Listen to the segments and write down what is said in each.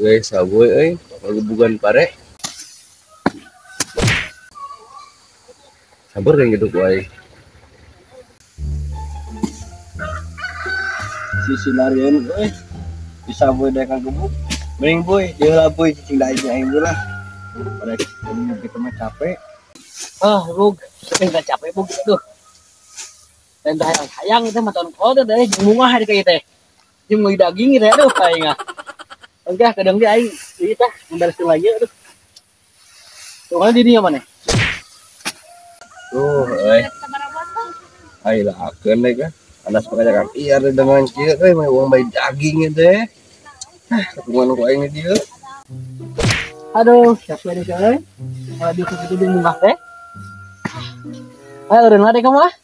Guys, saboy bukan pare. Sabar kan gitu boy. Si Silarian bisa boy dekan gebuk. Mending boy, dia lah boy cicing dahi aing lah. Pada kita mah capek. Rug, enggak capek bug itu. Dan sayang itu mah tahun kau teh dari bunga hari kayak teh. Jeung meuli daging teh aduh aing ah. Enggak kadang dia aing ieu tah membereskeun lagi aduh. Tuh kan di dinya mana? Tuh, lah akeun deh kan. Anas makanya kan iya dengan kieu mah uang bayi daging teh. Ketemuan ku aing dieu. Aduh, capek deh coy. Kalau di situ di bunga teh. Ayo udah kamu ah.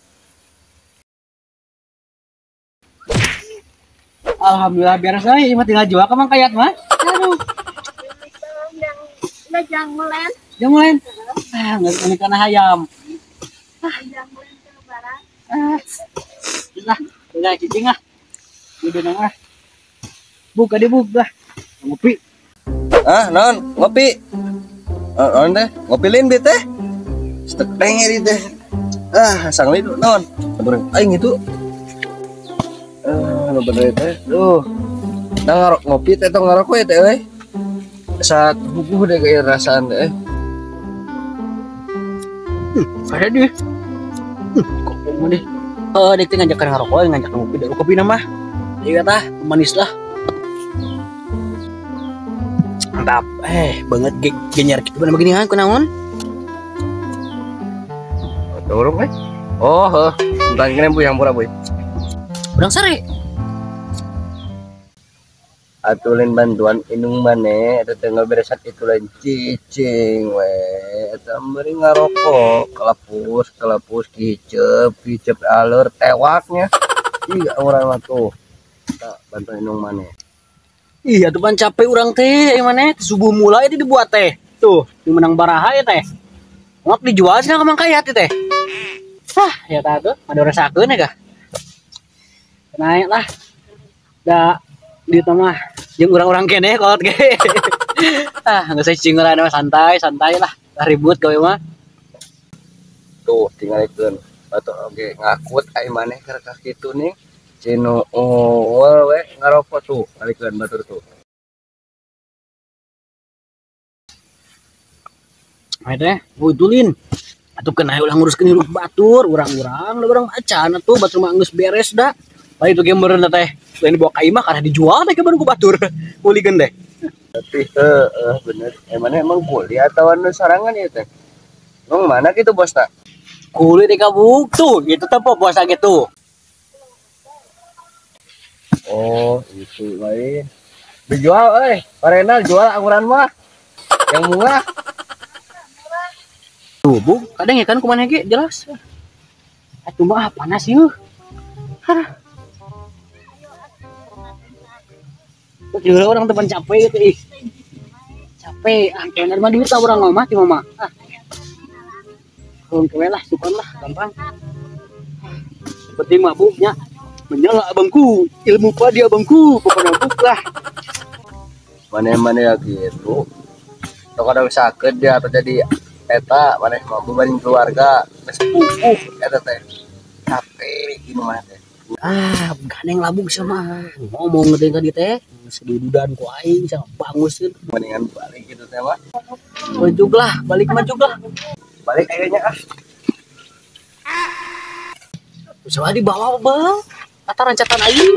Alhamdulillah beres euy, mah tinggal jual ka Mang Kayat mah. Aduh. Udah jangmulen. Jangmulen. Enggak ini kana hayam. Jangmulen ke lebaran. Lah, udah cicing ah. Udah nang ah. Buka deh buka. Ngopi. Non, ngopi. Non teh, ngopilin bi teh. Stek denger teh. Sang itu non. Sabar aing itu. Lo bener teh. Nah ngarok ngopi teh tong ngarok we teh euy. Saat bubuh deh kayak rasaan teh. Ada deh. Kok mau deh. Dek teh ngajak ngarok ngajak ngopi dari kopi nama. Iya tah, manis lah. Mantap. Banget genyer gitu bener begini kan kunaon? Dorong Oh, bukan kena bu yang murah boy. Udang sare. Atulin bantuan inung mana ada tengah beresan itu lain cicing we eta meureun ngarokok kelapus kicep alur tewaknya iya orang mah tuh bantuan inung mana Iya tuh ban capek urang teh mana subuh mulai itu dibuat teh tuh di menang baraha ya teh ngap dijual sih ka Mang Kayat teh ya tah tuh ada rasakeun ya kah naik lah da di tengah jeung urang-urang kene kolot ge nggak saya cingguran mah santai lah ribut gawe mah tuh tinggalikeun atau oke ngakut ai maneh karena kitu nih cino we ngarokok tuh ngalikeun batur tuh teh tulin atuh kena ulah nguruskeun hirup batur urang-urang acan atuh batur mah geus beres da lain itu gambaran teh lain dibawa ka imah karena dijual teh ke baru ku batur kulikeun deh tapi bener emang kuliah atau anu sarangan ya teh emang mana gitu bos tak kulit di kabuk tuh gitu teh bos gitu oh itu lain dijual parena jual angguran mah yang murah tuh bu kadang ya kan kumaha ge jelas atuh mah panas yeuh Juga orang teman capek gitu capek bener mah duit lah orang mama di mama kalau kewe lah sukan lah gampang seperti mabuknya menyala abangku ilmu padi abangku pokoknya buk lah mana ya gitu atau kadang sakit dia atau jadi eta mana mau beban keluarga sepupuh eta teh capek gini mah teh ganeng labung sama ngomong ngerti tadi teh sedududan ku aing sama bangus gitu mendingan balik gitu teh mah majuk lah balik balik kayaknya Usaha di bawah bang kata rancatan aing